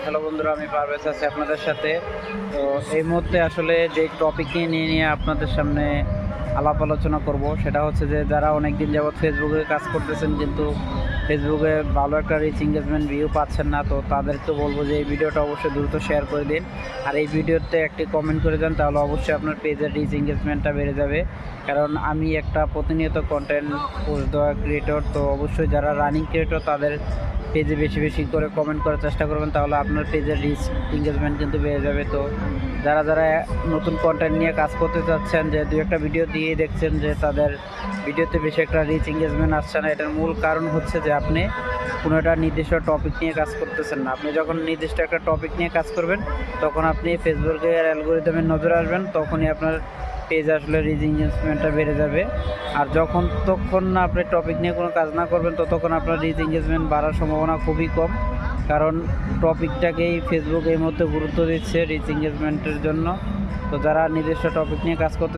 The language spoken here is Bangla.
হ্যালো বন্ধুরা, আমি পারভেজ আছি আপনাদের সাথে। তো এই মুহূর্তে আসলে যে টপিক নিয়ে আপনাদের সামনে আলাপ আলোচনা করব সেটা হচ্ছে যে যারা অনেক দিন যাবৎ ফেসবুকে কাজ করতেছেন কিন্তু ফেসবুকে ভালো একটা রিচ এঙ্গেজমেন্ট ভিউ পাচ্ছেন না, তো তাদেরকে বলবো যে এই ভিডিওটা অবশ্যই দ্রুত শেয়ার করে দিন। আর এই ভিডিওতে একটি কমেন্ট করে দেন, তাহলে অবশ্যই আপনার পেজের রিচ এঙ্গেজমেন্টটা বেড়ে যাবে। কারণ আমি একটা প্রতিনিয়ত কন্টেন্ট পোস্ট দেওয়া ক্রিয়েটর, তো অবশ্যই যারা রানিং ক্রিয়েটর তাদের পেজে বেশি বেশি করে কমেন্ট করার চেষ্টা করবেন, তাহলে আপনার পেজের রিচ এঙ্গেজমেন্ট কিন্তু বেড়ে যাবে। তো যারা যারা নতুন কন্টেন্ট নিয়ে কাজ করতে চাচ্ছেন, যে দু একটা ভিডিও দিয়ে দেখছেন যে তাদের ভিডিওতে বেশি একটা রিচ এঙ্গেজমেন্ট আসছে না, এটার মূল কারণ হচ্ছে যে আপনি কোনো একটা নির্দিষ্ট টপিক নিয়ে কাজ করতেছেন না। আপনি যখন নির্দিষ্ট একটা টপিক নিয়ে কাজ করবেন তখন আপনি ফেসবুকের অ্যালগোরিদমের নজরে আসবেন, তখনই আপনার পেজ আসলে রিচ এঙ্গেজমেন্টটা বেড়ে যাবে। আর ততক্ষণ না আপনি টপিক নিয়ে কোনো কাজ না করবেন ততক্ষণ আপনার রিচ এঙ্গেজমেন্ট বাড়ার সম্ভাবনা খুবই কম। কারণ টপিকটাকেই ফেসবুক এই মুহূর্তে গুরুত্ব দিচ্ছে রিচ এঙ্গেজমেন্টের জন্য। তো যারা নিজস্ব টপিক নিয়ে কাজ করতে